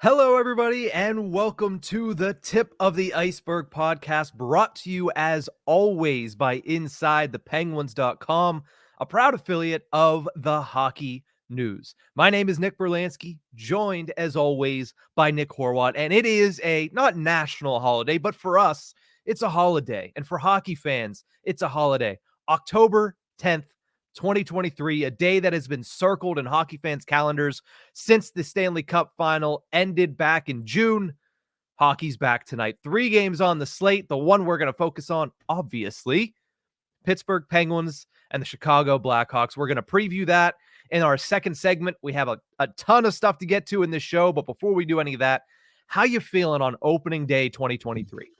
Hello, everybody, and welcome to the Tip of the Iceberg podcast, brought to you as always by InsideThePenguins.com, a proud affiliate of the Hockey News. My name is Nick Brlansky, joined as always by Nick Horwat, and it is a not national holiday, but for us, it's a holiday, and for hockey fans, it's a holiday. October 10th, 2023, a day that has been circled in hockey fans' calendars since the Stanley Cup final ended back in June. Hockey's back tonight. 3 games on the slate. The one we're going to focus on, obviously, Pittsburgh Penguins and the Chicago Blackhawks. We're going to preview that in our second segment. We have a ton of stuff to get to in this show, but before we do any of that, how you feeling on opening day 2023?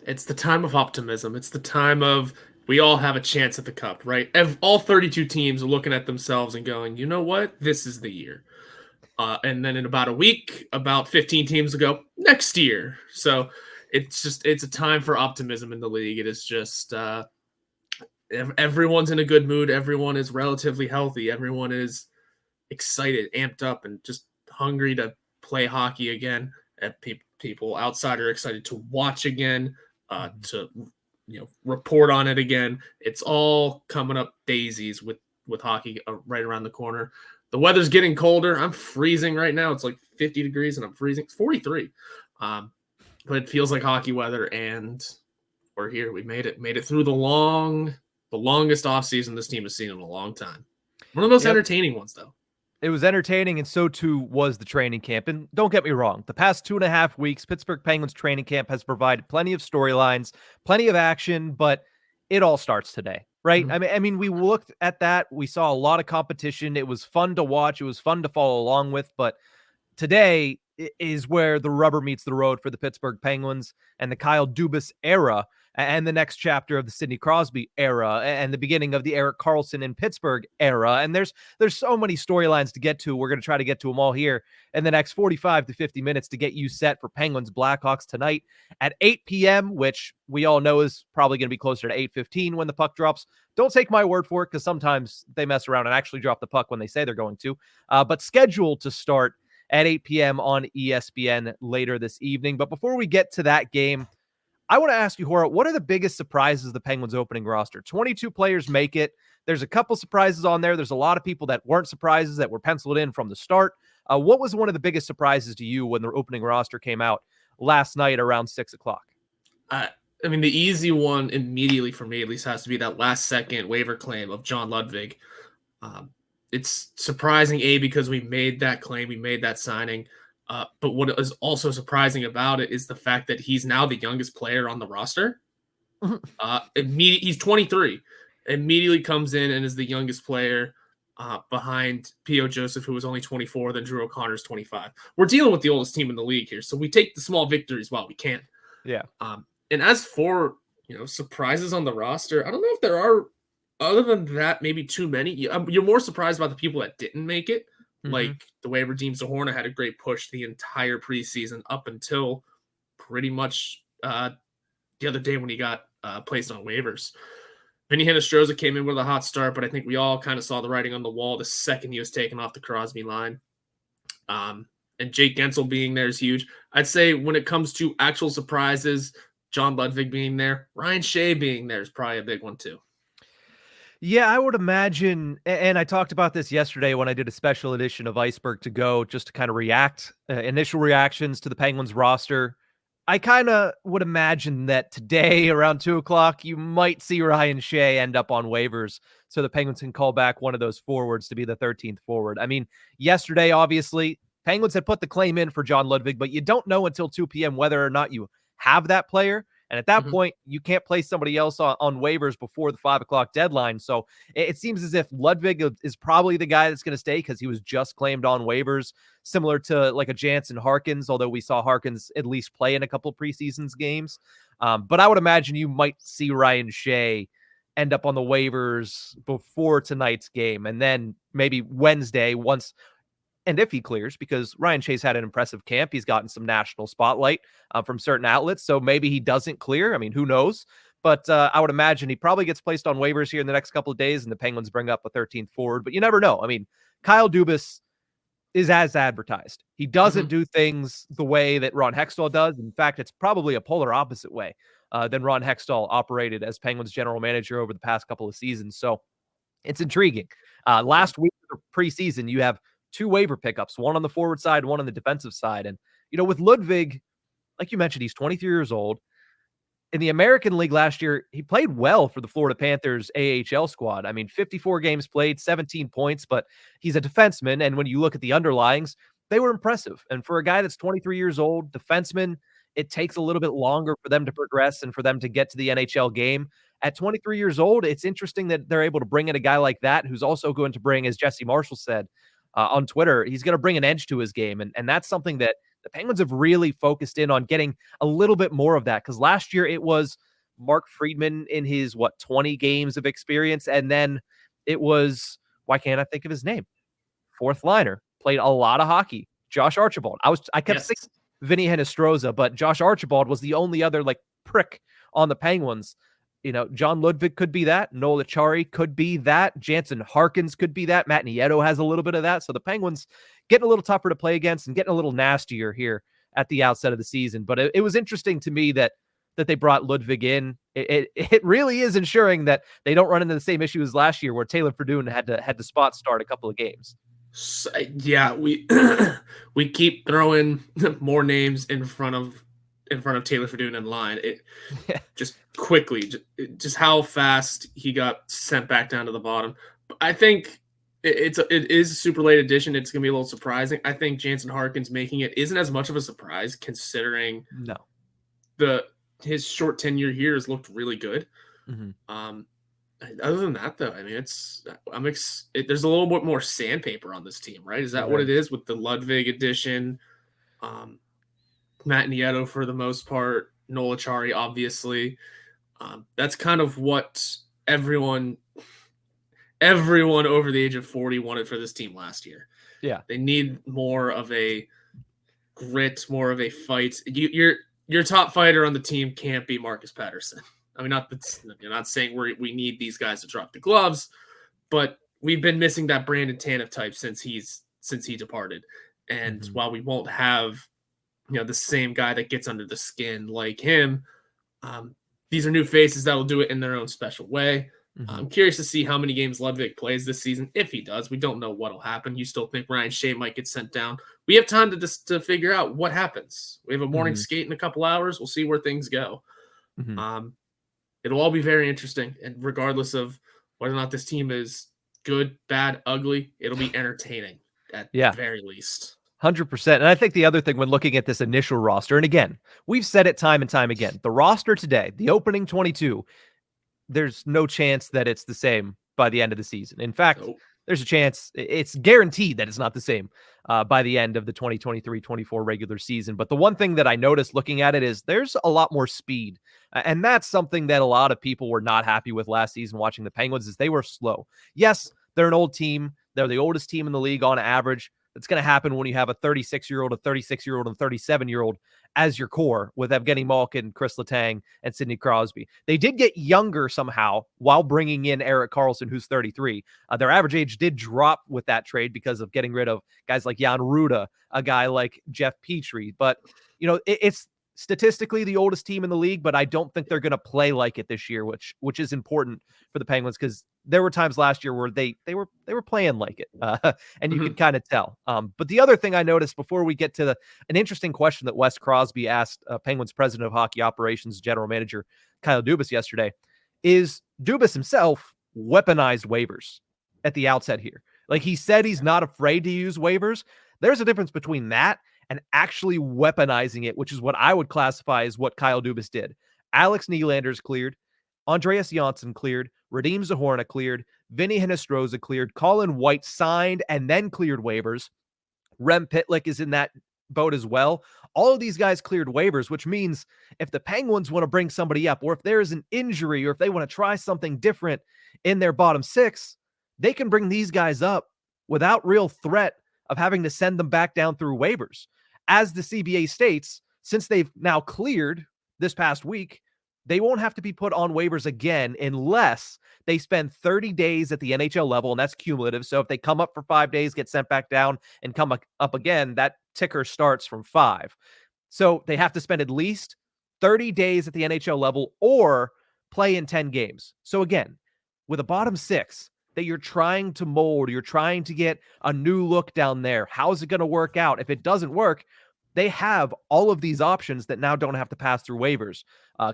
It's the time of optimism. It's the time of we all have a chance at the cup, right? All 32 teams are looking at themselves and going, you know what? This is the year. And then in about a week, about 15 teams will go next year. So it's a time for optimism in the league. It is just everyone's in a good mood. Everyone is relatively healthy. Everyone is excited, amped up, and just hungry to play hockey again. And people outside are excited to watch again, to report on it again. It's all coming up daisies with hockey right around the corner. The weather's getting colder. I'm freezing right now. It's like 50 degrees and I'm freezing. It's 43. But it feels like hockey weather, and we're here. We made it through the longest offseason this team has seen in a long time. One of the most entertaining ones, though. It was entertaining, and so too was the training camp. And don't get me wrong, the past 2.5 weeks, Pittsburgh Penguins training camp has provided plenty of storylines, plenty of action, but it all starts today, right? Mm-hmm. I mean, we looked at that. We saw a lot of competition. It was fun to watch. It was fun to follow along with, but today is where the rubber meets the road for the Pittsburgh Penguins and the Kyle Dubas era, and the next chapter of the Sidney Crosby era, and the beginning of the Erik Karlsson in Pittsburgh era. And there's so many storylines to get to. We're going to try to get to them all here in the next 45 to 50 minutes to get you set for Penguins Blackhawks tonight at 8 p.m., which we all know is probably going to be closer to 8:15 when the puck drops. Don't take my word for it, because sometimes they mess around and actually drop the puck when they say they're going to. But scheduled to start at 8 p.m. on ESPN later this evening. But before we get to that game, I want to ask you, Horwat, what are the biggest surprises of the Penguins opening roster? 22 players make it. There's a couple surprises on there. There's a lot of people that weren't surprises that were penciled in from the start. What was one of the biggest surprises to you when the opening roster came out last night around 6 o'clock? I mean, the easy one immediately for me, at least, has to be that last second waiver claim of John Ludwig. It's surprising, because we made that claim, we made that signing. But what is also surprising about it is the fact that he's now the youngest player on the roster. He's 23. Immediately comes in and is the youngest player behind P.O. Joseph, who was only 24, then Drew O'Connor's 25. We're dealing with the oldest team in the league here, so we take the small victories while we can. Yeah. And as for, surprises on the roster, I don't know if there are, other than that, maybe too many. You're more surprised about the people that didn't make it. Like the way Radim Zohorna had a great push the entire preseason up until pretty much the other day when he got placed on waivers. Vinny Hinostroza came in with a hot start, but I think we all kind of saw the writing on the wall the second he was taken off the Crosby line. And Jake Gensel being there is huge. I'd say when it comes to actual surprises, John Ludwig being there, Ryan Shea being there is probably a big one too. Yeah, I would imagine, and I talked about this yesterday when I did a special edition of Ice-Burgh To Go, just to kind of react, initial reactions to the Penguins roster. I kind of would imagine that today around 2 o'clock, you might see Ryan Shea end up on waivers so the Penguins can call back one of those forwards to be the 13th forward. I mean, yesterday, obviously, Penguins had put the claim in for John Ludwig, but you don't know until 2 p.m. whether or not you have that player. And at that point, you can't place somebody else on waivers before the 5 o'clock deadline. So it seems as if Ludwig is probably the guy that's going to stay because he was just claimed on waivers, similar to like a Jansen Harkins, although we saw Harkins at least play in a couple of preseason games. But I would imagine you might see Ryan Shea end up on the waivers before tonight's game. And then maybe Wednesday, once and if he clears, because Ryan Shea's had an impressive camp, he's gotten some national spotlight from certain outlets. So maybe he doesn't clear. I mean, who knows? But I would imagine he probably gets placed on waivers here in the next couple of days, and the Penguins bring up a 13th forward. But you never know. I mean, Kyle Dubas is as advertised. He doesn't do things the way that Ron Hextall does. In fact, it's probably a polar opposite way than Ron Hextall operated as Penguins general manager over the past couple of seasons. So it's intriguing. Last week of the preseason, you have 2 waiver pickups, one on the forward side, one on the defensive side. And, with Ludwig, like you mentioned, he's 23 years old. In the American League last year, he played well for the Florida Panthers AHL squad. I mean, 54 games played, 17 points, but he's a defenseman. And when you look at the underlyings, they were impressive. And for a guy that's 23 years old, defenseman, it takes a little bit longer for them to progress and for them to get to the NHL game. At 23 years old, it's interesting that they're able to bring in a guy like that who's also going to bring, as Jesse Marshall said on Twitter, he's going to bring an edge to his game. And that's something that the Penguins have really focused in on getting a little bit more of that, because last year it was Mark Friedman in his 20 games of experience, and then it was, why can't I think of his name? Fourth liner, played a lot of hockey, Josh Archibald. I kept thinking Vinny Hinostroza, but Josh Archibald was the only other prick on the Penguins. John Ludwig could be that. Noel Acciari could be that. Jansen Harkins could be that. Matt Nieto has a little bit of that. So the Penguins getting a little tougher to play against and getting a little nastier here at the outset of the season. But it was interesting to me that they brought Ludwig in. It really is ensuring that they don't run into the same issue as last year, where Taylor Fredune had to spot start a couple of games. So, yeah, we we keep throwing more names in front of Taylor Fredune in line. Just quickly, just how fast he got sent back down to the bottom. I think it is a super late addition. It's going to be a little surprising. I think Jansen Harkins making it isn't as much of a surprise, considering his short tenure here has looked really good. Other than that, though, I mean, there's a little bit more sandpaper on this team, right? Is that what it is with the Ludwig addition? Matt Nieto for the most part, Noel Acciari, obviously. That's kind of what everyone over the age of 40 wanted for this team last year. Yeah. They need more of a grit, more of a fight. Your top fighter on the team can't be Marcus Patterson. I mean, you're not saying we need these guys to drop the gloves, but we've been missing that Brandon Tanev type since he departed. And while we won't have the same guy that gets under the skin like him, these are new faces that will do it in their own special way. I'm curious to see how many games Ludwig plays this season. If he does, we don't know what will happen. You still think Ryan Shea might get sent down. We have time to figure out what happens. We have a morning skate in a couple hours. We'll see where things go. It'll all be very interesting. And regardless of whether or not this team is good, bad, ugly, it'll be entertaining at the very least. 100%. And I think the other thing when looking at this initial roster, and again, we've said it time and time again, the roster today, the opening 22, there's no chance that it's the same by the end of the season. In fact, there's a chance, it's guaranteed that it's not the same by the end of the 2023-24 regular season. But the one thing that I noticed looking at it is there's a lot more speed. And that's something that a lot of people were not happy with last season watching the Penguins, is they were slow. Yes, they're an old team. They're the oldest team in the league on average. It's going to happen when you have a 36-year-old, a 36-year-old, and a 37-year-old as your core with Evgeny Malkin, Chris Letang, and Sidney Crosby. They did get younger somehow while bringing in Erik Karlsson, who's 33. Their average age did drop with that trade because of getting rid of guys like Jan Ruda, a guy like Jeff Petrie. But, it's statistically the oldest team in the league, but I don't think they're going to play like it this year, which is important for the Penguins, because there were times last year where they were playing like it, and you could kind of tell. But the other thing I noticed before we get to an interesting question that Wes Crosby asked Penguins president of hockey operations, general manager Kyle Dubas yesterday, is Dubas himself weaponized waivers at the outset here. Like, he said he's not afraid to use waivers. There's a difference between that and actually weaponizing it, which is what I would classify as what Kyle Dubas did. Alex Nylander's cleared. Andreas Janssen cleared. Radim Zahorna cleared. Vinny Hinostroza cleared. Colin White signed and then cleared waivers. Rem Pitlick is in that boat as well. All of these guys cleared waivers, which means if the Penguins want to bring somebody up, or if there is an injury, or if they want to try something different in their bottom six, they can bring these guys up without real threat of having to send them back down through waivers. As the CBA states, since they've now cleared this past week, they won't have to be put on waivers again unless they spend 30 days at the NHL level, and that's cumulative. So if they come up for 5 days, get sent back down, and come up again, that ticker starts from 5. So they have to spend at least 30 days at the NHL level or play in 10 games. So again, with a bottom 6 that you're trying to mold, you're trying to get a new look down there, how's it going to work out? If it doesn't work, they have all of these options that now don't have to pass through waivers.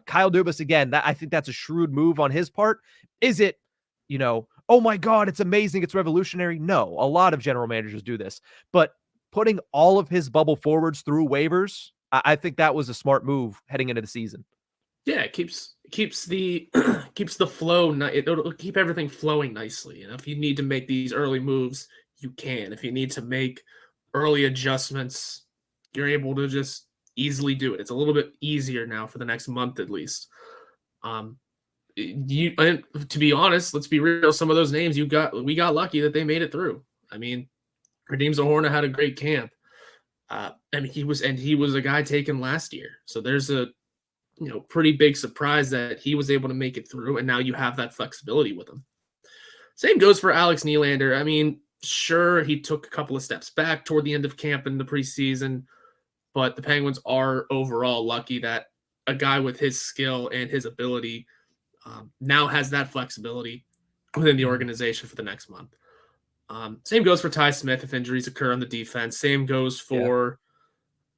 Kyle Dubas, again, I think that's a shrewd move on his part. Is it, oh my God, it's amazing, it's revolutionary? No, a lot of general managers do this. But putting all of his bubble forwards through waivers, I think that was a smart move heading into the season. Yeah, it keeps the keeps the flow. It'll keep everything flowing nicely. If you need to make these early moves, you can. If you need to make early adjustments, you're able to just easily do it. It's a little bit easier now for the next month at least. To be honest, let's be real. Some of those names we got lucky that they made it through. I mean, Radim Zohorna had a great camp. He was a guy taken last year. So there's a pretty big surprise that he was able to make it through, and now you have that flexibility with him. Same goes for Alex Nylander. I mean, sure, he took a couple of steps back toward the end of camp in the preseason, but the Penguins are overall lucky that a guy with his skill and his ability now has that flexibility within the organization for the next month. Same goes for Ty Smith if injuries occur on the defense. Same goes for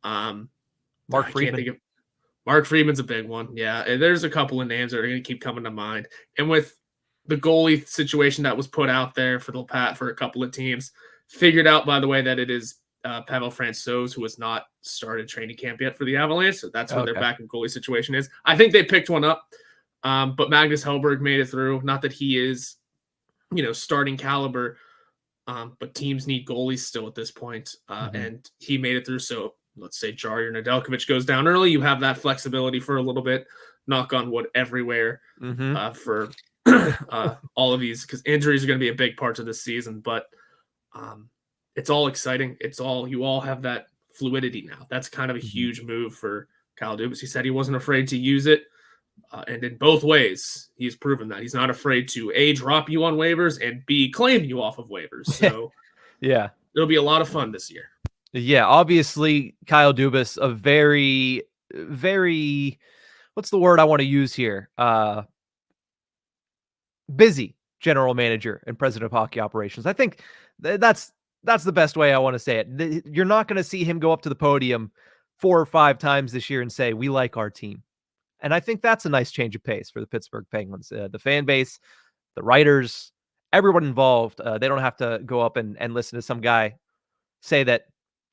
Mark Friedman. Mark Friedman's a big one. Yeah, and there's a couple of names that are going to keep coming to mind. And with the goalie situation that was put out there for a couple of teams, figured out, by the way, that it is Pavel Francouz, who has not started training camp yet for the Avalanche. So that's where their backup goalie situation is. I think they picked one up, but Magnus Hellberg made it through. Not that he is, starting caliber, but teams need goalies still at this point, and he made it through. So let's say Jarry or Nedeljkovic goes down early, you have that flexibility for a little bit. Knock on wood everywhere for all of these, because injuries are going to be a big part of this season. But it's all exciting. You all have that fluidity now. That's kind of a huge move for Kyle Dubas. He said he wasn't afraid to use it. And in both ways, he's proven that. He's not afraid to, A, drop you on waivers, and B, claim you off of waivers. So yeah, it'll be a lot of fun this year. Yeah, obviously, Kyle Dubas, a very, very, what's the word I want to use here? Busy general manager and president of hockey operations. I think that's the best way I want to say it. You're not going to see him go up to the podium 4 or 5 times this year and say, we like our team. And I think that's a nice change of pace for the Pittsburgh Penguins. The fan base, the writers, everyone involved, they don't have to go up and listen to some guy say that,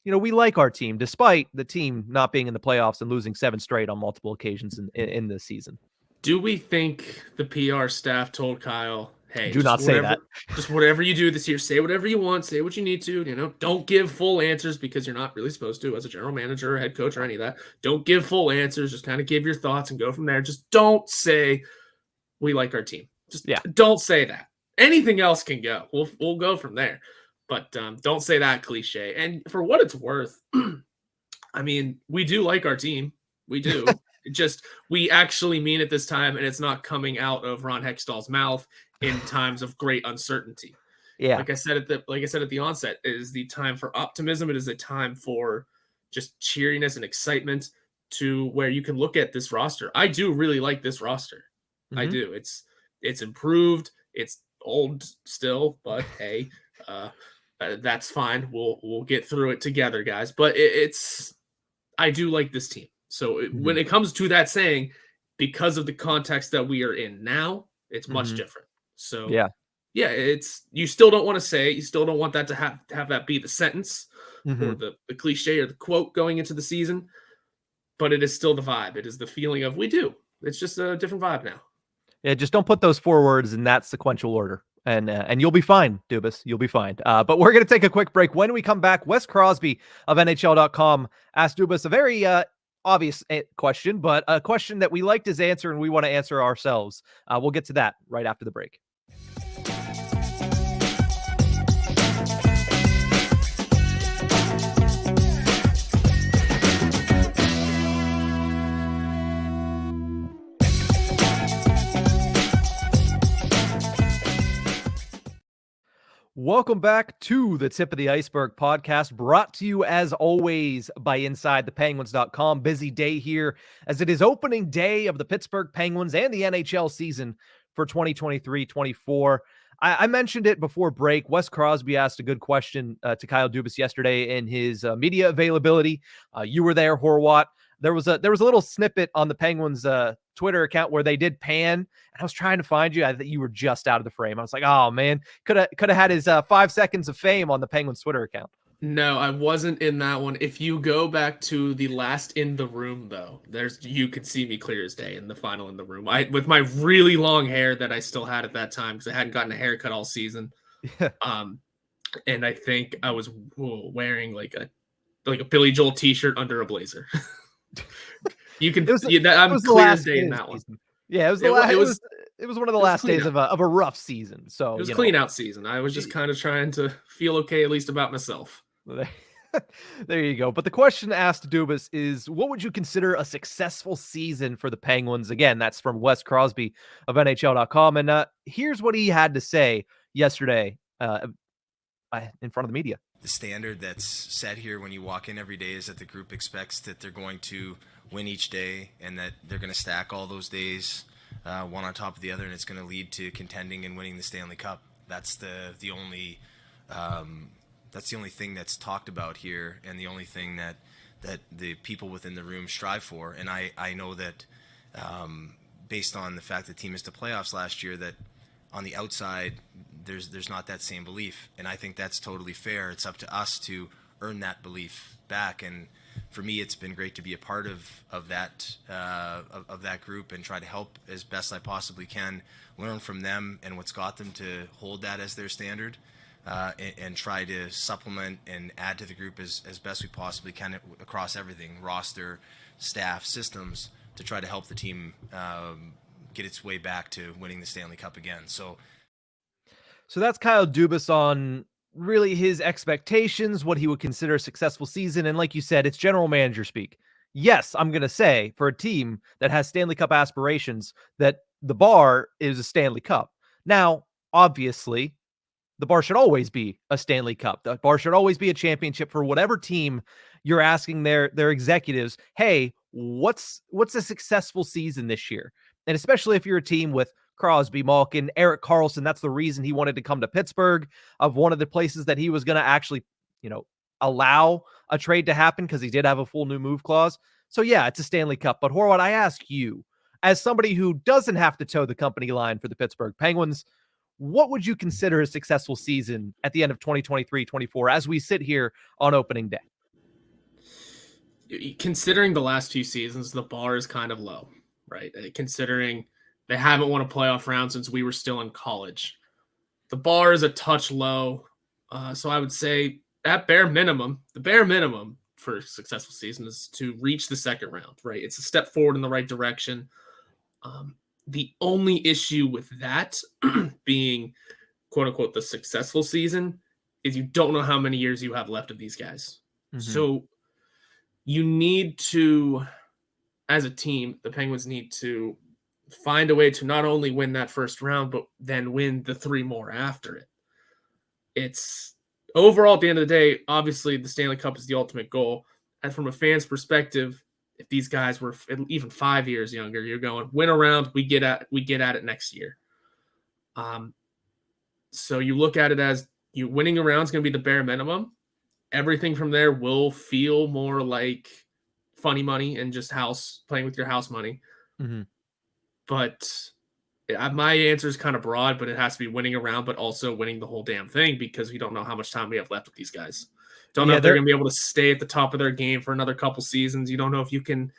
we like our team, despite the team not being in the playoffs and losing 7 straight on multiple occasions in this season. Do we think the PR staff told Kyle, hey, do not say that. Just whatever you do this year, say whatever you want, say what you need to, don't give full answers, because you're not really supposed to as a general manager or head coach or any of that. Don't give full answers. Just kind of give your thoughts and go from there. Just don't say we like our team. Just don't say that. Anything else can go. We'll go from there. But don't say that cliche. And for what it's worth, I mean, we do like our team. We do. We actually mean it this time, and it's not coming out of Ron Hextall's mouth in times of great uncertainty. Yeah. Like I said at the onset, it is the time for optimism. It is a time for just cheeriness and excitement, to where you can look at this roster. I do really like this roster. I do. It's improved. It's old still, but hey, that's fine. We'll get through it together, guys. But I do like this team. So when it comes to that saying, because of the context that we are in now, it's much different. So yeah, you still don't want to say, you still don't want that to have that be the sentence or the cliche or the quote going into the season, but it is still the vibe. It is the feeling of we do. It's just a different vibe now. Yeah, just don't put those 4 words in that sequential order. And you'll be fine, Dubas. You'll be fine. But we're going to take a quick break. When we come back, Wes Crosby of NHL.com asked Dubas a very obvious question, but a question that we liked his answer and we want to answer ourselves. We'll get to that right after the break. Welcome back to the Tip of the Iceberg podcast, brought to you as always by InsideThePenguins.com. Busy day here as it is opening day of the Pittsburgh Penguins and the NHL season for 2023-24. I mentioned it before break. Wes Crosby asked a good question to Kyle Dubas yesterday in his media availability. You were there, Horwat. There was a little snippet on the Penguins Twitter account where they did pan, and I was trying to find you. I think you were just out of the frame. I was like, oh man, could have had his 5 seconds of fame on the Penguins Twitter account. No, I wasn't in that one. If you go back to the last in the room, though, you could see me clear as day in the final in the room. With my really long hair that I still had at that time because I hadn't gotten a haircut all season. And I think I was wearing like a Billy Joel t-shirt under a blazer. You can I'm clear as day in that one. Yeah, it was one of the last days of a rough season. So it was clean out season. I was just kind of trying to feel okay, at least about myself. There you go. But the question asked Dubas is, what would you consider a successful season for the Penguins? Again, that's from Wes Crosby of NHL.com. And here's what he had to say yesterday in front of the media. The standard that's set here when you walk in every day is that the group expects that they're going to win each day and that they're going to stack all those days one on top of the other, and it's going to lead to contending and winning the Stanley Cup. That's the only thing that's talked about here, and the only thing that the people within the room strive for. And I know that based on the fact that the team missed the playoffs last year, that on the outside there's not that same belief, and I think that's totally fair. It's up to us to earn that belief back, and for me, it's been great to be a part of that group and try to help as best I possibly can, learn from them and what's got them to hold that as their standard, and try to supplement and add to the group as best we possibly can across everything, roster, staff, systems, to try to help the team get its way back to winning the Stanley Cup again. So that's Kyle Dubas on really his expectations, what he would consider a successful season. And like you said, it's general manager speak. Yes, I'm going to say for a team that has Stanley Cup aspirations that the bar is a Stanley Cup. Now, obviously, the bar should always be a Stanley Cup. The bar should always be a championship for whatever team you're asking their executives, hey, what's a successful season this year? And especially if you're a team with Crosby, Malkin, Erik Karlsson, that's the reason he wanted to come to Pittsburgh, of one of the places that he was going to actually, allow a trade to happen because he did have a full new move clause. So yeah, it's a Stanley Cup. But Horwat, I ask you, as somebody who doesn't have to toe the company line for the Pittsburgh Penguins, what would you consider a successful season at the end of 2023-24 as we sit here on opening day? Considering the last few seasons, the bar is kind of low, right? Considering they haven't won a playoff round since we were still in college. The bar is a touch low. So I would say at the bare minimum for a successful season is to reach the second round, right? It's a step forward in the right direction. The only issue with that being, quote unquote, the successful season is you don't know how many years you have left of these guys. Mm-hmm. So you need to, as a team, the Penguins need to find a way to not only win that first round, but then win the 3 more after it. It's overall, at the end of the day, obviously the Stanley Cup is the ultimate goal. And from a fan's perspective, if these guys were even 5 years younger, you're going win a round, we get at it next year. So you look at it as you winning a round is going to be the bare minimum. Everything from there will feel more like funny money and just playing with your house money. Mm-hmm. But my answer is kind of broad, but it has to be winning a round, but also winning the whole damn thing, because we don't know how much time we have left with these guys. Don't know if they're going to be able to stay at the top of their game for another couple seasons. You don't know if you can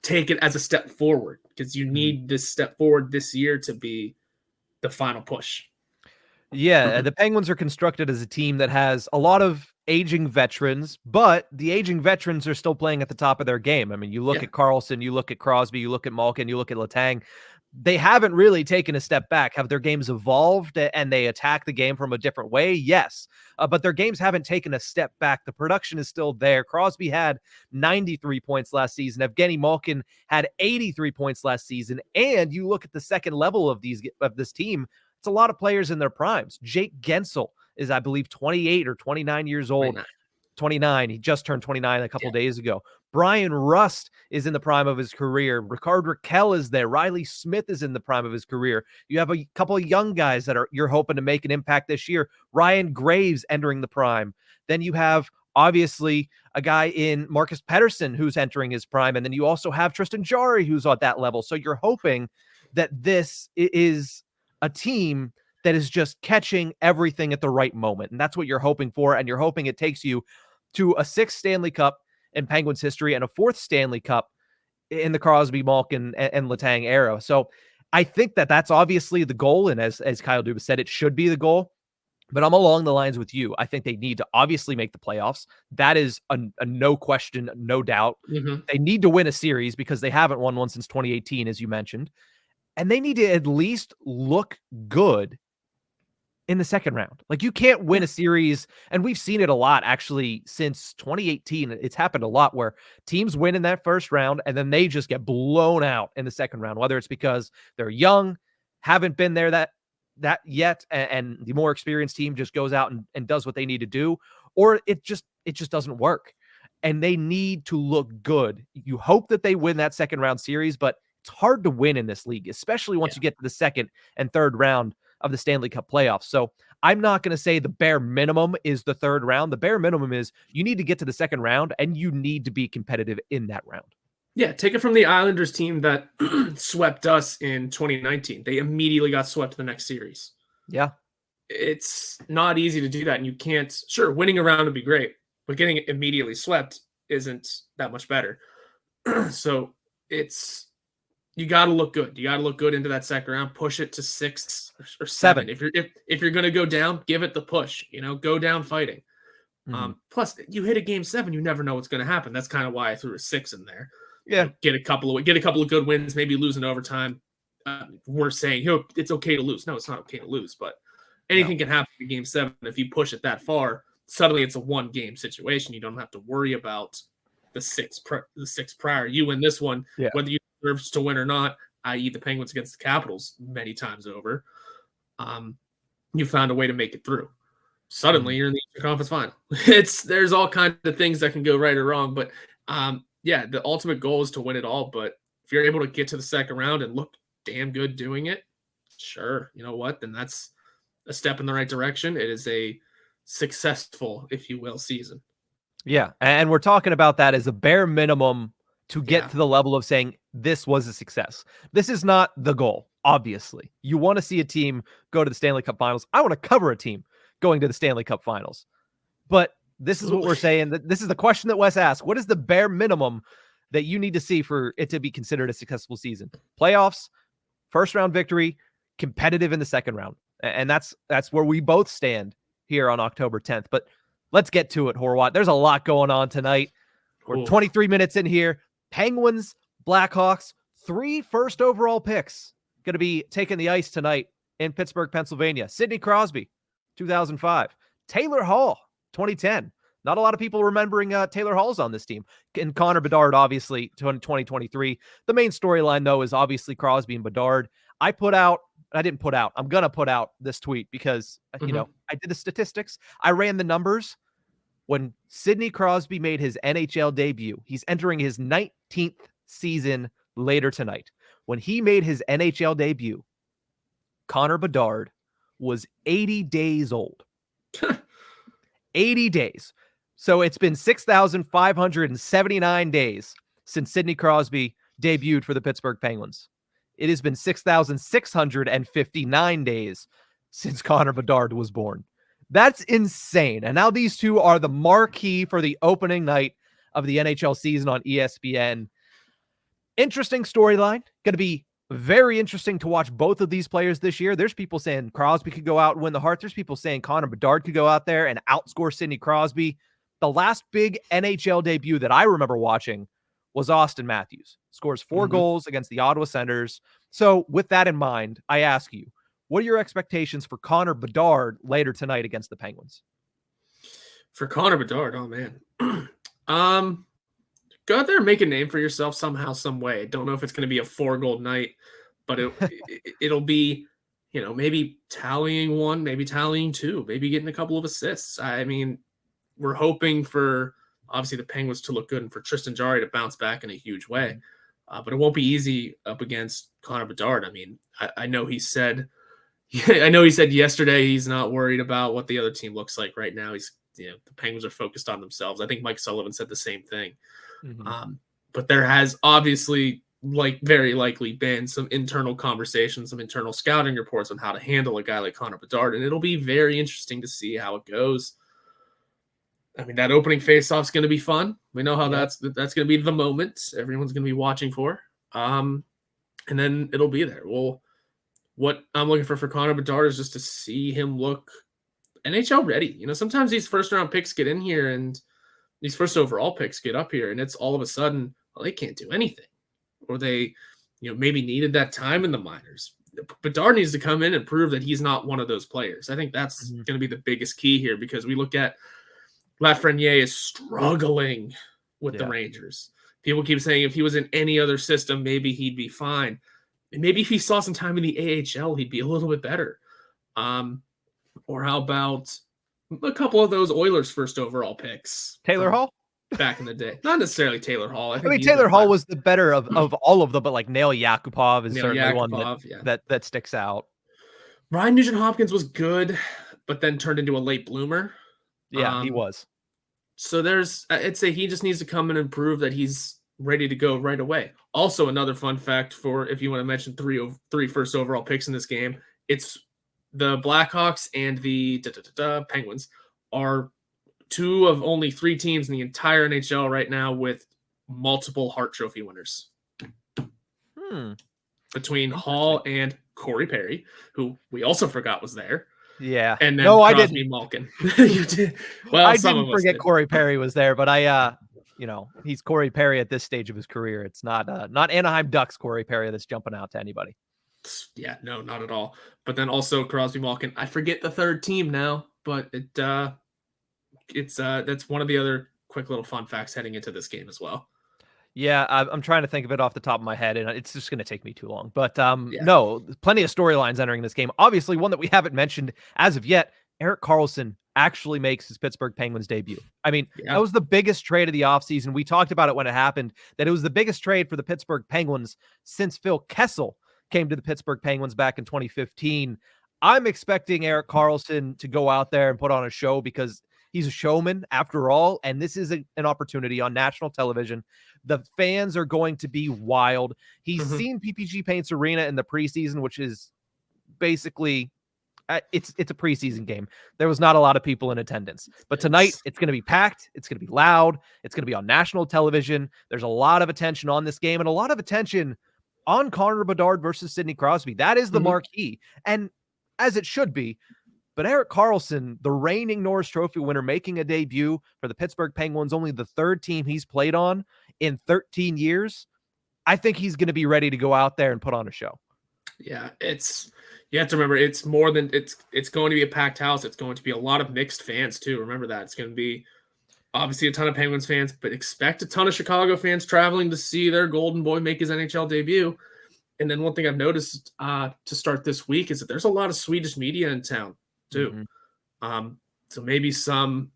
take it as a step forward, because you need this step forward this year to be the final push. Yeah, the Penguins are constructed as a team that has a lot of aging veterans, but the aging veterans are still playing at the top of their game. I mean, you look at Karlsson, you look at Crosby, you look at Malkin, you look at Letang. They haven't really taken a step back. Have their games evolved and they attack the game from a different way? Yes, but their games haven't taken a step back. The production is still there. Crosby had 93 points last season. Evgeny Malkin had 83 points last season. And you look at the second level of this team, it's a lot of players in their primes. Jake Gensel is, I believe, 28 or 29 years old. 29. He just turned 29 a couple days ago. Brian Rust is in the prime of his career. Ricard Raquel is there. Riley Smith is in the prime of his career. You have a couple of young guys that you're hoping to make an impact this year. Ryan Graves entering the prime. Then you have, obviously, a guy in Marcus Pettersson who's entering his prime. And then you also have Tristan Jarry who's at that level. So you're hoping that this is a team that is just catching everything at the right moment. And that's what you're hoping for. And you're hoping it takes you to a 6th Stanley Cup in Penguins history and a 4th Stanley Cup in the Crosby, Malkin, and Letang era. So I think that that's obviously the goal. And as Kyle Dubas said, it should be the goal. But I'm along the lines with you. I think they need to obviously make the playoffs. That is a no question, no doubt. They need to win a series because they haven't won one since 2018, as you mentioned. And they need to at least look good in the second round. Like, you can't win a series, and we've seen it a lot actually since 2018. It's happened a lot where teams win in that first round and then they just get blown out in the second round, whether it's because they're young, haven't been there that yet, and the more experienced team just goes out and does what they need to do, or it just doesn't work. And they need to look good. You hope that they win that second round series, but it's hard to win in this league, especially once you get to the second and third round of the Stanley Cup playoffs. So I'm not going to say the bare minimum is the third round. The bare minimum is you need to get to the second round and you need to be competitive in that round. Yeah, take it from the Islanders team that swept us in 2019. They immediately got swept the next series. Yeah. It's not easy to do that. And you can't, sure, winning a round would be great, but getting immediately swept isn't that much better. So you got to look good. You got to look good into that second round. Push it to 6 or 7. If you're going to go down, give it the push. Go down fighting. Plus, you hit a game 7, you never know what's going to happen. That's kind of why I threw a 6 in there. Yeah, get a couple of good wins. Maybe lose in overtime. We're saying it's okay to lose. No, it's not okay to lose. But anything can happen in game 7 if you push it that far. Suddenly, it's a 1-game situation. You don't have to worry about the 6 prior. You win this one, whether you deserve to win or not, i.e. the Penguins against the Capitals many times over, you found a way to make it through. Suddenly you're in the Eastern Conference Final. There's all kinds of things that can go right or wrong, but the ultimate goal is to win it all. But if you're able to get to the second round and look damn good doing it, sure, you know what? Then that's a step in the right direction. It is a successful, if you will, season. Yeah, and we're talking about that as a bare minimum to get to the level of saying this was a success. This is not the goal, obviously. You want to see a team go to the Stanley Cup Finals. I want to cover a team going to the Stanley Cup Finals. But this is what we're saying. This is the question that Wes asked. What is the bare minimum that you need to see for it to be considered a successful season? Playoffs, first round victory, competitive in the second round. And that's where we both stand here on October 10th. But let's get to it, Horwat. There's a lot going on tonight. We're 23 minutes in here. Penguins, Blackhawks, 3 first overall picks going to be taking the ice tonight in Pittsburgh, Pennsylvania. Sidney Crosby, 2005. Taylor Hall, 2010. Not a lot of people remembering Taylor Hall's on this team. And Connor Bedard, obviously, 2023. The main storyline, though, is obviously Crosby and Bedard. I'm going to put out this tweet because, I did the statistics. I ran the numbers. When Sidney Crosby made his NHL debut, he's entering his 19th season later tonight. When he made his NHL debut, Connor Bedard was 80 days old. 80 days. So it's been 6,579 days since Sidney Crosby debuted for the Pittsburgh Penguins. It has been 6,659 days since Connor Bedard was born. That's insane. And now these two are the marquee for the opening night of the NHL season on ESPN. Interesting storyline. Going to be very interesting to watch both of these players this year. There's people saying Crosby could go out and win the Hart. There's people saying Connor Bedard could go out there and outscore Sidney Crosby. The last big NHL debut that I remember watching was Austin Matthews. Scores 4 goals against the Ottawa Senators. So with that in mind, I ask you, what are your expectations for Connor Bedard later tonight against the Penguins? For Connor Bedard, oh man. Go out there and make a name for yourself somehow, some way. Don't know if it's going to be a 4-goal night, but it'll be maybe tallying one, maybe tallying two, maybe getting a couple of assists. I mean, we're hoping for obviously the Penguins to look good and for Tristan Jarry to bounce back in a huge way. But it won't be easy up against Connor Bedard. I mean, I know he said yesterday he's not worried about what the other team looks like right now. The Penguins are focused on themselves. I think Mike Sullivan said the same thing. But there has obviously very likely been some internal conversations, some internal scouting reports on how to handle a guy like Connor Bedard, and it'll be very interesting to see how it goes. I mean, that opening faceoff is going to be fun. We know how that's going to be the moment everyone's going to be watching for. And then it'll be there. Well, what I'm looking for Connor Bedard is just to see him look NHL ready. Sometimes these first round picks get in here and these first overall picks get up here and it's all of a sudden, well, they can't do anything. Or they, maybe needed that time in the minors. Bedard needs to come in and prove that he's not one of those players. I think that's going to be the biggest key here because we look at Lafreniere is struggling with the Rangers. People keep saying if he was in any other system, maybe he'd be fine. And maybe if he saw some time in the AHL, he'd be a little bit better. Or how about a couple of those Oilers first overall picks? Taylor Hall? Back in the day. Not necessarily Taylor Hall. I mean, Taylor Hall was the better of all of them, but Nail Yakupov is certainly one that sticks out. Ryan Nugent-Hopkins was good, but then turned into a late bloomer. Yeah, he was. So I'd say he just needs to come in and prove that he's ready to go right away. Also, another fun fact for if you want to mention three first overall picks in this game, it's the Blackhawks and the Penguins are two of only three teams in the entire NHL right now with multiple Hart Trophy winners. Between Hall and Corey Perry, who we also forgot was there. Yeah. And then I Crosby didn't. Malkin. You did. Well, I didn't forget Corey Perry was there, but he's Corey Perry at this stage of his career. It's not Anaheim Ducks Corey Perry that's jumping out to anybody. Yeah, no, not at all. But then also Crosby Malkin. I forget the third team now, but that's one of the other quick little fun facts heading into this game as well. Yeah, I'm trying to think of it off the top of my head, and it's just going to take me too long. But no, plenty of storylines entering this game. Obviously, one that we haven't mentioned as of yet, Erik Karlsson actually makes his Pittsburgh Penguins debut. I mean, that was the biggest trade of the offseason. We talked about it when it happened, that it was the biggest trade for the Pittsburgh Penguins since Phil Kessel came to the Pittsburgh Penguins back in 2015. I'm expecting Erik Karlsson to go out there and put on a show because he's a showman after all, and this is an opportunity on national television. The fans are going to be wild. He's seen PPG Paints Arena in the preseason, which is basically it's a preseason game. There was not a lot of people in attendance, but tonight it's going to be packed. It's going to be loud. It's going to be on national television. There's a lot of attention on this game and a lot of attention on Connor Bedard versus Sidney Crosby. That is the marquee, and as it should be. But Erik Karlsson, the reigning Norris Trophy winner, making a debut for the Pittsburgh Penguins, only the third team he's played on in 13 years. I think he's going to be ready to go out there and put on a show. Yeah, you have to remember, it's more than it's going to be a packed house. It's going to be a lot of mixed fans too. Remember that. It's going to be obviously a ton of Penguins fans, but expect a ton of Chicago fans traveling to see their golden boy make his NHL debut. And then one thing I've noticed to start this week is that there's a lot of Swedish media in town too. So maybe some,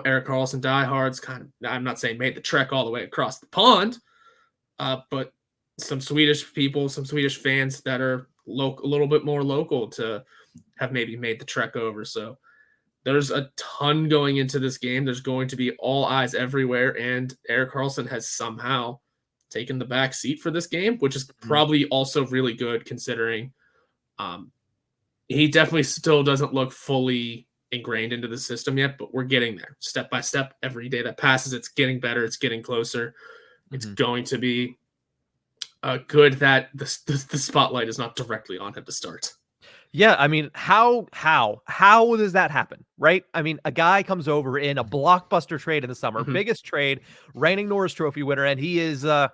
Erik Karlsson diehards I'm not saying made the trek all the way across the pond, but some Swedish people, some Swedish fans that are a little bit more local to have maybe made the trek over. So there's a ton going into this game. There's going to be all eyes everywhere. And Erik Karlsson has somehow taken the back seat for this game, which is probably also really good considering he definitely still doesn't look fully ingrained into the system yet, but we're getting there step by step. Every day that passes, it's getting better. It's getting closer. It's going to be good that the spotlight is not directly on him to start. Yeah, I mean, how does that happen, right? I mean, a guy comes over in a blockbuster trade in the summer, biggest trade, reigning Norris Trophy winner, and he's the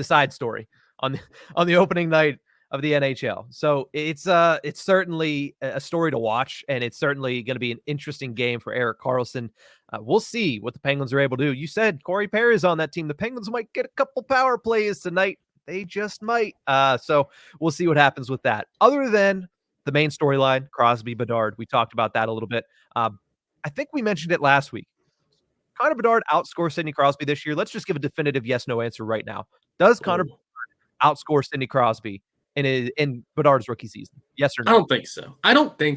side story on the opening night of the NHL. So it's certainly a story to watch, and it's certainly going to be an interesting game for Erik Karlsson. We'll see what the Penguins are able to do. You said Corey Perry is on that team. The Penguins might get a couple power plays tonight. They just might. So we'll see what happens with that. Other than the main storyline, Crosby, Bedard, we talked about that a little bit. I think we mentioned it last week. Connor Bedard outscore Sidney Crosby this year? Let's just give a definitive yes/no answer right now. Does Connor Oh, outscore Sidney Crosby in Bedard's rookie season? Yes or I no? don't think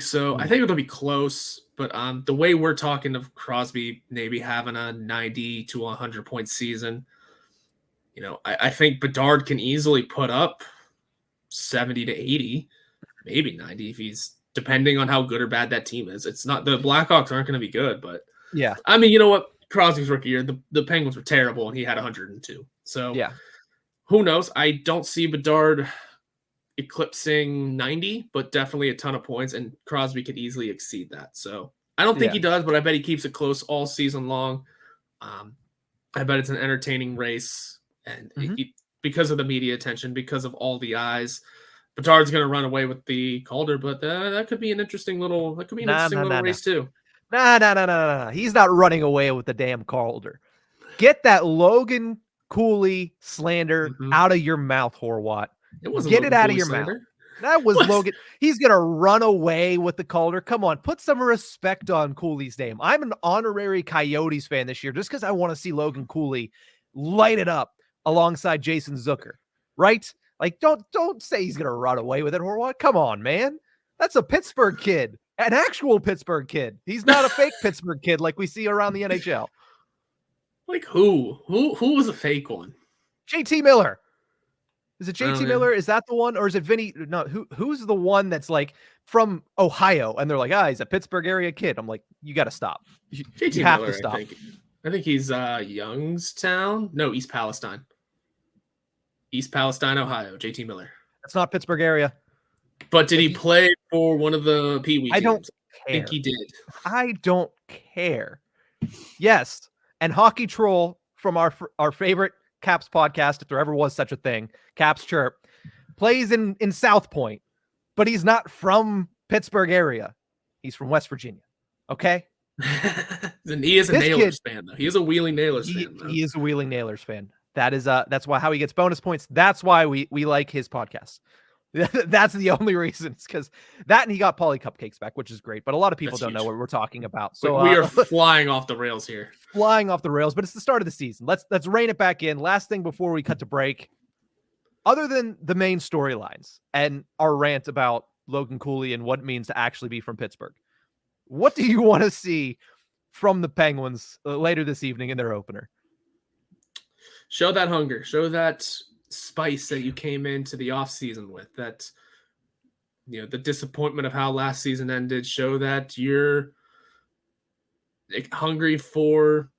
so. I think it'll be close, but the way we're talking of Crosby maybe having a 90 to 100 point season, I think Bedard can easily put up 70 to 80, maybe 90 if he's depending on how good or bad that team is. It's not the Blackhawks aren't going to be good, but Yeah. I mean, you know what? Crosby's rookie year, the Penguins were terrible and he had 102. So Yeah. who knows? I don't see Bedard eclipsing 90, but definitely a ton of points, and Crosby could easily exceed that. So I don't think he does, but I bet he keeps it close all season long. I bet it's an entertaining race, and because of the media attention, because of all the eyes, Bedard's going to run away with the Calder, but that could be an interesting little race too. Nah. He's not running away with the damn Calder. Get that Logan Cooley slander out of your mouth, Horwat. Get it out of your mouth. That was Logan. He's going to run away with the Calder. Come on, put some respect on Cooley's name. I'm an honorary Coyotes fan this year just because I want to see Logan Cooley light it up alongside Jason Zucker, right? Like, don't say he's going to run away with it, Horwat. Come on, man. That's a Pittsburgh kid, an actual Pittsburgh kid. He's not a fake Pittsburgh kid like we see around the NHL. Like who? Who was a fake one? JT Miller. Is it JT Miller? Is that the one? Or is it Vinny? No, who's the one that's like from Ohio? And they're like, he's a Pittsburgh area kid. I'm like, you got to stop. JT You have Miller, to stop. I think he's Youngstown. No, East Palestine. East Palestine, Ohio. JT Miller. That's not Pittsburgh area. But did he play for one of the Pee Wee teams? I don't care. I think he did. I don't care. Yes. And Hockey Troll from our favorite Caps podcast, if there ever was such a thing, Caps Chirp, plays in South Point, but he's not from Pittsburgh area. He's from West Virginia. Okay? And he is a Nailers fan, though. He is a Wheeling Nailers fan, though. He is a Wheeling Nailers fan. That is that's why how he gets bonus points. That's why we like his podcast. That's the only reason. It's because that, and he got Paulie Cupcakes back, which is great. But a lot of people don't know what we're talking about. So we are flying off the rails here. Flying off the rails, but it's the start of the season. Let's rein it back in. Last thing before we cut to break. Other than the main storylines and our rant about Logan Cooley and what it means to actually be from Pittsburgh, what do you want to see from the Penguins later this evening in their opener? Show that hunger. Show that spice that you came into the offseason with. That, the disappointment of how last season ended. Show that you're hungry for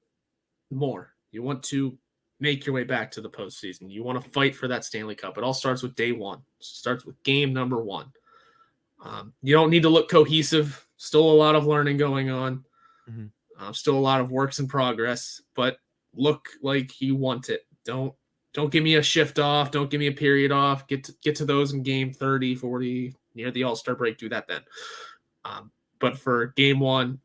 more. You want to make your way back to the postseason. You want to fight for that Stanley Cup. It all starts with day one. It starts with game number one. You don't need to look cohesive. Still a lot of learning going on. Still a lot of works in progress, but look like you want it. Don't give me a shift off. Don't give me a period off. Get to those in game 30, 40, near the All-Star break. Do that then. But for game one,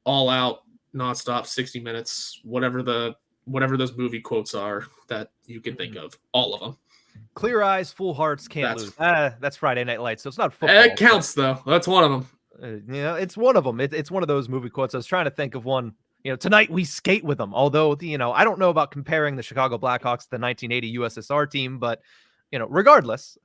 all out, nonstop, 60 minutes, whatever those movie quotes are that you can think of, all of them. Clear eyes, full hearts, can't lose. That's Friday Night Lights, so it's not football. It counts, though. That's one of them. It's one of them. It's one of those movie quotes. I was trying to think of one. Tonight we skate with them. Although, I don't know about comparing the Chicago Blackhawks to the 1980 USSR team, but, regardless,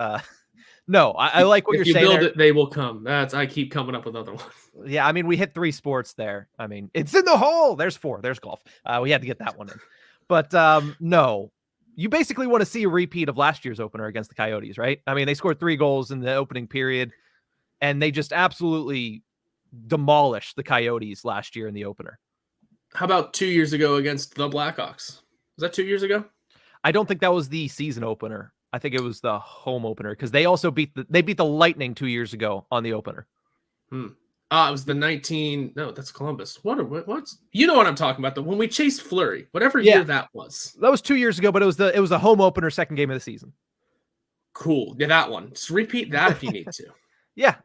no, I like what you're saying. If you build it, they will come. I keep coming up with other ones. Yeah, I mean, we hit 3 sports there. I mean, it's in the hole. There's 4. There's golf. We had to get that one in. But no, you basically want to see a repeat of last year's opener against the Coyotes, right? I mean, they scored 3 goals in the opening period, and they just absolutely demolished the Coyotes last year in the opener. How about 2 years ago against the Blackhawks? Was that 2 years ago? I don't think that was the season opener. I think it was the home opener because they also beat the Lightning 2 years ago on the opener. It was the 19. No, that's Columbus. What's you know what I'm talking about? When we chased Fleury, whatever year that was. That was 2 years ago, but it was the home opener, second game of the season. Cool. Yeah, that one. Just repeat that if you need to. Yeah,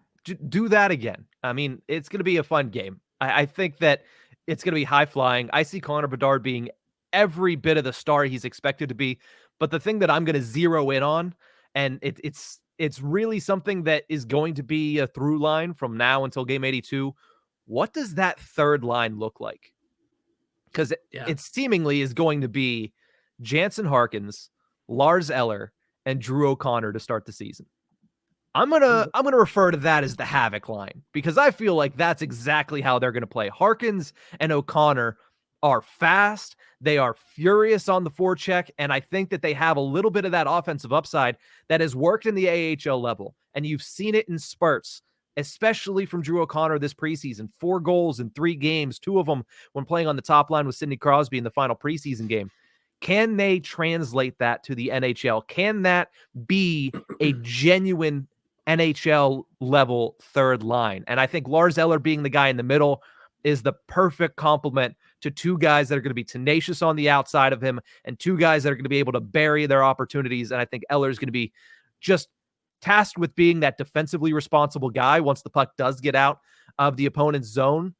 do that again. I mean, it's going to be a fun game. I think that it's going to be high flying. I see Connor Bedard being every bit of the star he's expected to be. But the thing that I'm going to zero in on, and it's really something that is going to be a through line from now until game 82. What does that third line look like? Because it seemingly is going to be Jansen Harkins, Lars Eller, and Drew O'Connor to start the season. I'm gonna refer to that as the Havoc line, because I feel like that's exactly how they're gonna play. Harkins and O'Connor are fast, they are furious on the forecheck, and I think that they have a little bit of that offensive upside that has worked in the AHL level, and you've seen it in spurts, especially from Drew O'Connor this preseason. 4 goals in 3 games, 2 of them when playing on the top line with Sidney Crosby in the final preseason game. Can they translate that to the NHL? Can that be a genuine NHL level third line? And I think Lars Eller being the guy in the middle is the perfect complement to 2 guys that are going to be tenacious on the outside of him and 2 guys that are going to be able to bury their opportunities. And I think Eller is going to be just tasked with being that defensively responsible guy once the puck does get out of the opponent's zone,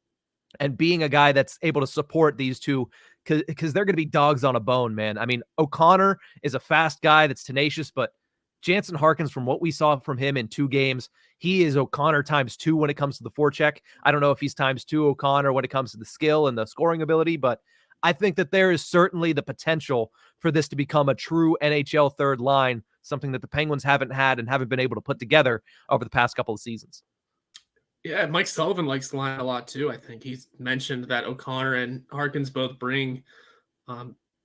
and being a guy that's able to support these 2, because they're going to be dogs on a bone, man. I mean, O'Connor is a fast guy that's tenacious, but Jansen Harkins, from what we saw from him in 2 games, he is O'Connor times 2 when it comes to the forecheck. I don't know if he's times 2 O'Connor when it comes to the skill and the scoring ability, but I think that there is certainly the potential for this to become a true NHL third line, something that the Penguins haven't had and haven't been able to put together over the past couple of seasons. Yeah, Mike Sullivan likes the line a lot too. I think he's mentioned that O'Connor and Harkins both bring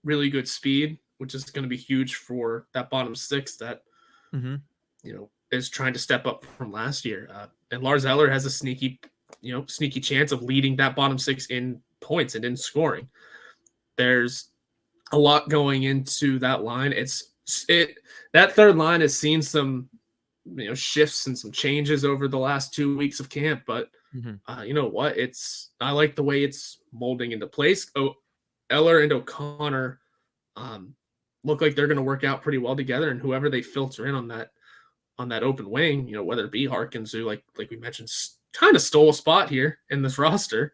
really good speed, which is going to be huge for that bottom 6 that is trying to step up from last year. And Lars Eller has a sneaky chance of leading that bottom 6 in points and in scoring. There's a lot going into that line. That third line has seen some shifts and some changes over the last 2 weeks of camp, but you know what? I like the way it's molding into place. Eller and O'Connor look like they're going to work out pretty well together, and whoever they filter in on that open wing, whether it be Harkins, who like we mentioned, kind of stole a spot here in this roster,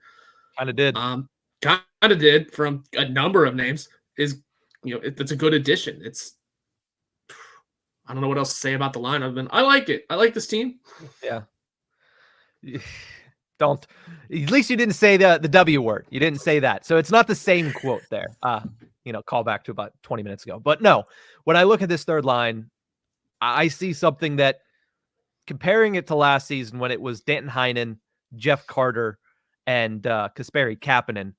kind of did from a number of names, is it's a good addition. I don't know what else to say about the line other than I like it. I like this team. Yeah. At least you didn't say the W word. You didn't say that. So it's not the same quote there. Call back to about 20 minutes ago. But no, when I look at this third line, I see something that, comparing it to last season when it was Danton Heinen, Jeff Carter, and Kasperi Kapanen,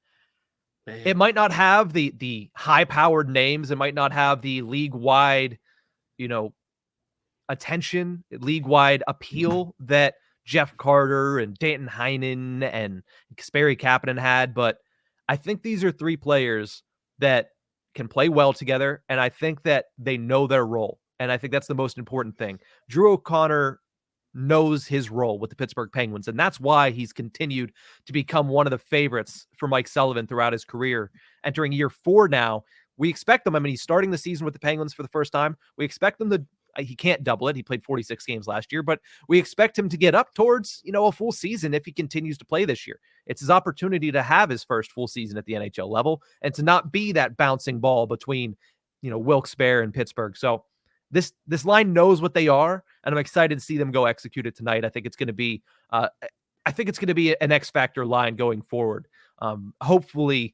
it might not have the high-powered names. It might not have the league-wide attention, league-wide appeal that Jeff Carter and Danton Heinen and Kasperi Kapanen had, but I think these are 3 players that can play well together, and I think that they know their role, and I think that's the most important thing. Drew O'Connor knows his role with the Pittsburgh Penguins, and that's why he's continued to become one of the favorites for Mike Sullivan throughout his career. Entering year 4 now, we expect him. I mean, he's starting the season with the Penguins for the first time. We expect him to, he can't double it. He played 46 games last year, but we expect him to get up towards, a full season if he continues to play this year. It's his opportunity to have his first full season at the NHL level and to not be that bouncing ball between, Wilkes-Barre and Pittsburgh. So this line knows what they are, and I'm excited to see them go execute it tonight. I think it's going to be, an X factor line going forward. Hopefully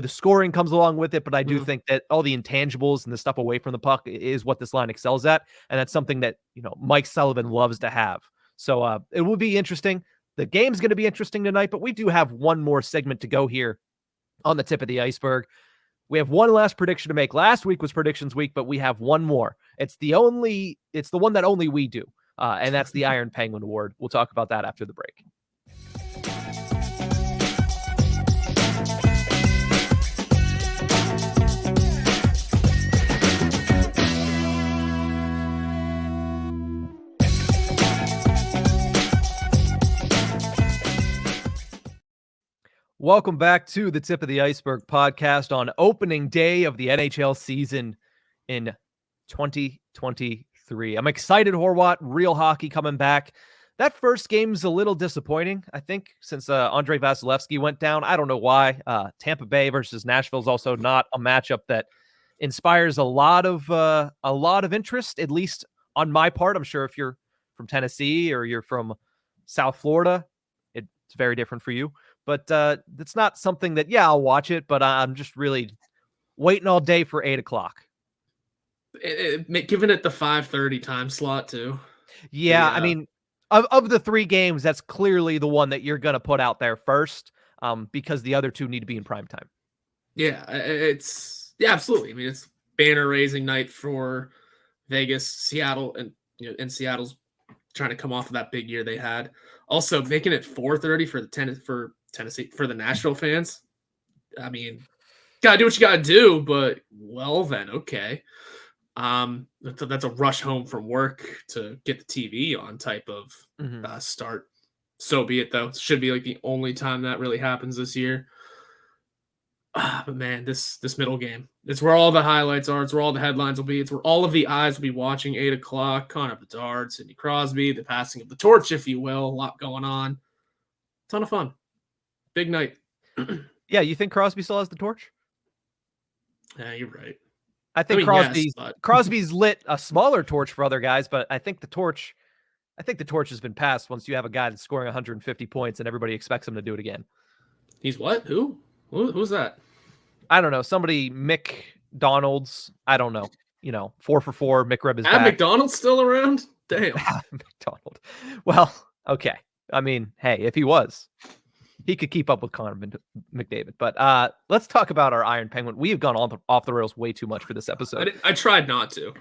the scoring comes along with it, but I do think that all the intangibles and the stuff away from the puck is what this line excels at. And that's something that, Mike Sullivan loves to have. So it will be interesting. The game's going to be interesting tonight, but we do have one more segment to go here on the tip of the iceberg. We have one last prediction to make. Last week was predictions week, but we have one more. It's the one that only we do. And that's the Iron Penguin Award. We'll talk about that after the break. Welcome back to the Tip of the Iceberg podcast on opening day of the NHL season in 2023. I'm excited, Horwat. Real hockey coming back. That first game's a little disappointing, I think, since Andrei Vasilevsky went down. I don't know why. Tampa Bay versus Nashville is also not a matchup that inspires a lot of interest, at least on my part. I'm sure if you're from Tennessee or you're from South Florida, it's very different for you. But it's not something that, I'll watch it, but I'm just really waiting all day for 8 o'clock. Giving it the 5:30 time slot too. Yeah, I mean, of the 3 games, that's clearly the one that you're going to put out there first, because the other 2 need to be in prime time. Yeah, absolutely. I mean, it's banner raising night for Vegas, Seattle, and Seattle's trying to come off of that big year they had. Also, making it 4:30 for Tennessee for the Nashville fans. I mean, gotta do what you gotta do, but well then, okay. That's a rush home from work to get the TV on type of start. So be it, though. It should be like the only time that really happens this year. But man, this middle game, it's where all the highlights are. It's where all the headlines will be. It's where all of the eyes will be watching. 8 o'clock, Connor Bedard, Sidney Crosby, the passing of the torch, if you will. A lot going on. Ton of fun. Big night. Yeah, you think Crosby still has the torch? Yeah, you're right. I think Crosby's lit a smaller torch for other guys, but I think the torch has been passed once you have a guy that's scoring 150 points and everybody expects him to do it again. He's what? Who's that? I don't know. Somebody, McDonald's. I don't know. 4 for 4. McRib is back. McDonald's still around? Damn. McDonald. Well, okay. I mean, hey, if he was, he could keep up with Connor McDavid. But let's talk about our Iron Penguin. We have gone off the rails way too much for this episode. I tried not to.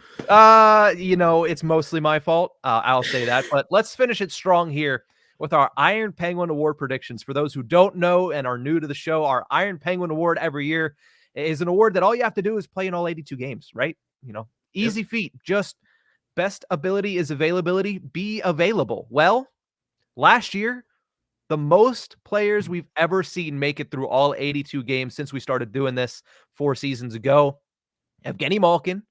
It's mostly my fault. I'll say that. But let's finish it strong here with our Iron Penguin Award predictions. For those who don't know and are new to the show, our Iron Penguin Award every year is an award that all you have to do is play in all 82 games, right? Easy feat. Just best ability is availability. Be available. Well, last year, the most players we've ever seen make it through all 82 games since we started doing this 4 seasons ago. Evgeny Malkin,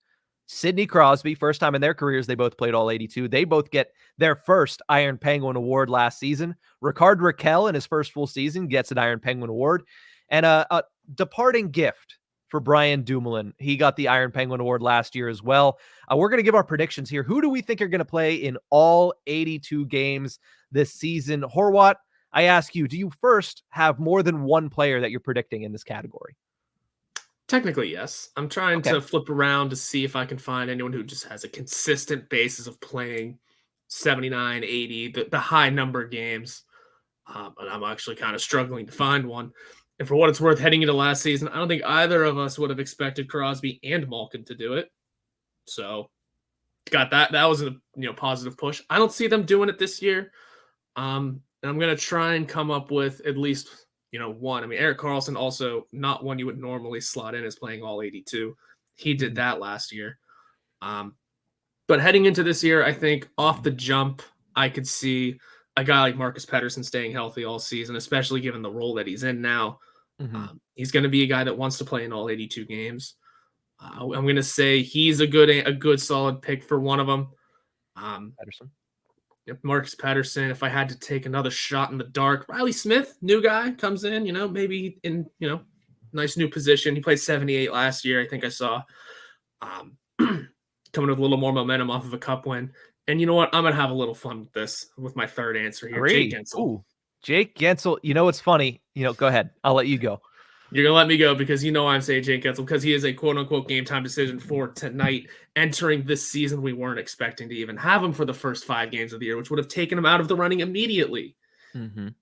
Sidney Crosby, first time in their careers they both played all 82. They both get their first Iron Penguin Award last season. Ricard Raquel in his first full season gets an Iron Penguin Award. And a departing gift for Brian Dumoulin. He got the Iron Penguin Award last year as well. We're going to give our predictions here. Who do we think are going to play in all 82 games this season? Horwat, I ask you, do you first have more than one player that you're predicting in this category? Technically, yes. I'm trying to flip around to see if I can find anyone who just has a consistent basis of playing 79, 80, the high number games. And I'm actually kind of struggling to find one. And for what it's worth, heading into last season, I don't think either of us would have expected Crosby and Malkin to do it. So got that. That was a positive push. I don't see them doing it this year. And I'm going to try and come up with at least one. I mean, Erik Karlsson, also not one you would normally slot in as playing all 82. He did that last year. But heading into this year, I think off the jump, I could see a guy like Marcus Pettersson staying healthy all season, especially given the role that he's in now. He's going to be a guy that wants to play in all 82 games. I'm going to say he's a good solid pick for one of them. Pettersson. Marcus Pettersson. If I had to take another shot in the dark, Riley Smith, new guy, comes in, maybe in, nice new position. He played 78 last year, I think I saw. Coming with a little more momentum off of a cup win. And you know what? I'm going to have a little fun with this, with my third answer here. Great. Jake Gensel. Ooh, Jake Gensel. It's funny. Go ahead. I'll let you go. You're going to let me go because I'm saying Jake Gensel because he is a quote-unquote game-time decision for tonight. Entering this season, we weren't expecting to even have him for the first 5 games of the year, which would have taken him out of the running immediately.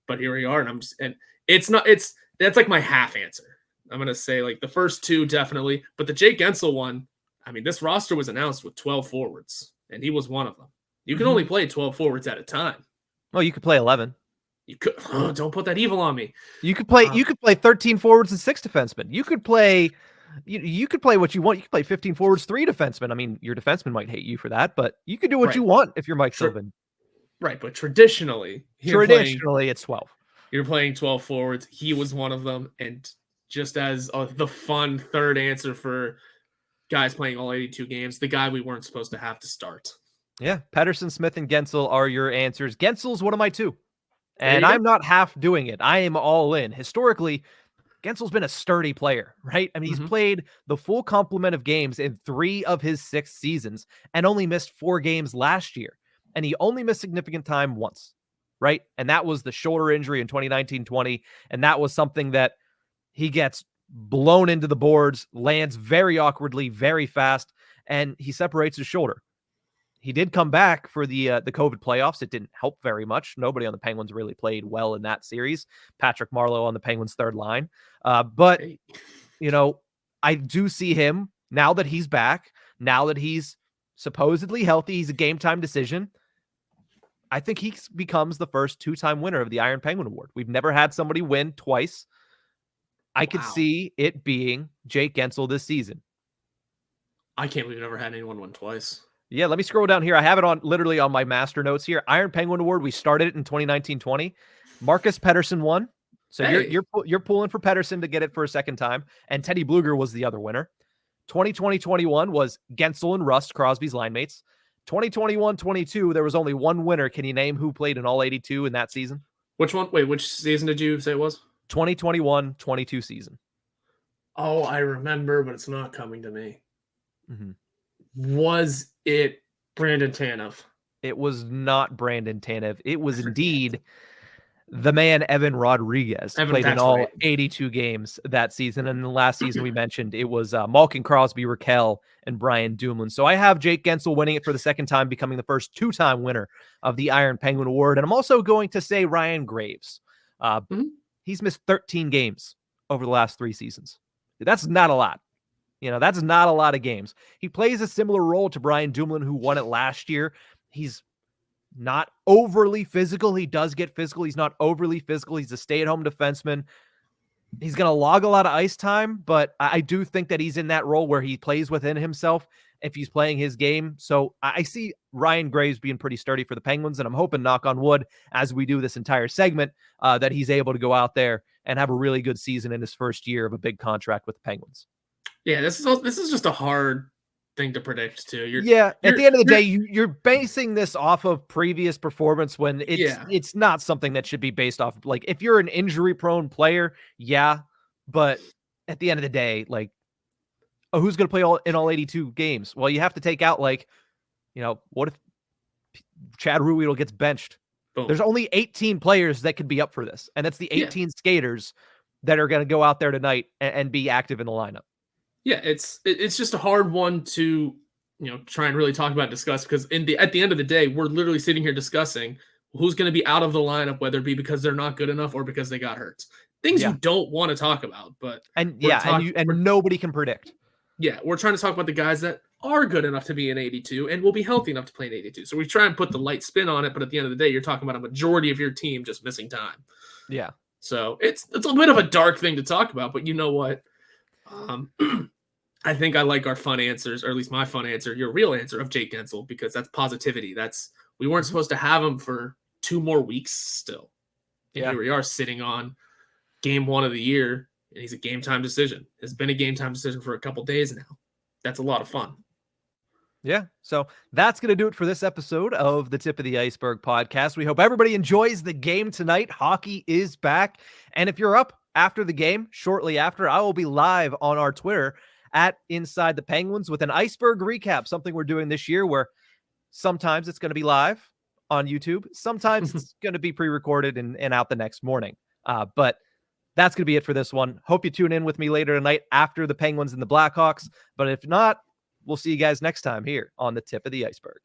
But here we are, and that's like my half answer. I'm going to say like the first 2 definitely, but the Jake Gensel one, I mean, this roster was announced with 12 forwards, and he was one of them. You can only play 12 forwards at a time. Well, you could play 11. You could. Oh, don't put that evil on me. You could play. You could play 13 forwards and 6 defensemen. You could play. You could play what you want. You could play 15 forwards, 3 defensemen. I mean, your defenseman might hate you for that, but you could do what you want if you're Mike Sylvan. Right, but traditionally, it's 12. You're playing 12 forwards. He was one of them, and just as the fun third answer for guys playing all 82 games, the guy we weren't supposed to have to start. Yeah, Pettersson, Smith, and Gensel are your answers. Gensel's one of my 2. And I'm not half doing it. I am all in. Historically, Gensel's been a sturdy player, right? I mean, he's played the full complement of games in 3 of his 6 seasons and only missed 4 games last year. And he only missed significant time once, right? And that was the shoulder injury in 2019-20. And that was something that he gets blown into the boards, lands very awkwardly, very fast, and he separates his shoulder. He did come back for the COVID playoffs. It didn't help very much. Nobody on the Penguins really played well in that series. Patrick Marleau on the Penguins' third line. But, you know, I do see him, now that he's back, now that he's supposedly healthy, he's a game-time decision. I think he becomes the first 2-time winner of the Iron Penguin Award. We've never had somebody win twice. I could see it being Jake Guentzel this season. I can't believe we've never had anyone win twice. Yeah, let me scroll down here. I have it on literally on my master notes here. Iron Penguin Award. We started it in 2019-20. Marcus Pettersson won. So you're pulling for Pettersson to get it for a second time. And Teddy Bluger was the other winner. 2020-21 was Guentzel and Rust, Crosby's line mates. 2021-22, there was only one winner. Can you name who played in all 82 in that season? Which one? Wait, which season did you say it was? 2021-22 season. Oh, I remember, but it's not coming to me. Mm-hmm. Was it Brandon Tanev? It was not Brandon Tanev. It was indeed the man, Evan Rodriguez, played in all 82 games that season. And the last season we mentioned, it was Malkin, Crosby, Raquel, and Brian Dumoulin. So I have Jake Guentzel winning it for the second time, becoming the first 2-time winner of the Iron Penguin Award. And I'm also going to say Ryan Graves. He's missed 13 games over the last 3 seasons. That's not a lot. You know, that's not a lot of games. He plays a similar role to Brian Dumoulin, who won it last year. He's not overly physical. He does get physical. He's not overly physical. He's a stay-at-home defenseman. He's going to log a lot of ice time, but I do think that he's in that role where he plays within himself if he's playing his game. So I see Ryan Graves being pretty sturdy for the Penguins, and I'm hoping, knock on wood, as we do this entire segment, that he's able to go out there and have a really good season in his first year of a big contract with the Penguins. Yeah, this is just a hard thing to predict too. At the end of the day, you're basing this off of previous performance when it's not something that should be based off. Like, if you're an injury-prone player, but at the end of the day, like, who's going to play in all 82 games? Well, you have to take out, like, you know, what if Chad Ruhwedel gets benched? Boom. There's only 18 players that could be up for this, and it's the 18 skaters that are going to go out there tonight and be active in the lineup. Yeah, it's just a hard one to, you know, try and really talk about and discuss, because at the end of the day, we're literally sitting here discussing who's going to be out of the lineup, whether it be because they're not good enough or because they got hurt. Things you don't want to talk about, but nobody can predict. Yeah, we're trying to talk about the guys that are good enough to be in 82 and will be healthy enough to play in 82. So we try and put the light spin on it, but at the end of the day, you're talking about a majority of your team just missing time. Yeah. So it's a bit of a dark thing to talk about, but you know what? I think I like our fun answers, or at least my fun answer, your real answer of Jake Guentzel, because that's positivity. We weren't supposed to have him for 2 more weeks still. And here we are sitting on game 1 of the year, and he's a game time decision. It's been a game time decision for a couple days now. That's a lot of fun. Yeah. So that's going to do it for this episode of the Tip of the Ice-Burgh podcast. We hope everybody enjoys the game tonight. Hockey is back. And if you're up after the game, shortly after, I will be live on our Twitter at Inside the Penguins with an Ice-Burgh recap, something we're doing this year where sometimes it's going to be live on YouTube. Sometimes it's going to be pre-recorded and out the next morning. But that's going to be it for this one. Hope you tune in with me later tonight after the Penguins and the Blackhawks. But if not, we'll see you guys next time here on the Tip of the Ice-Burgh.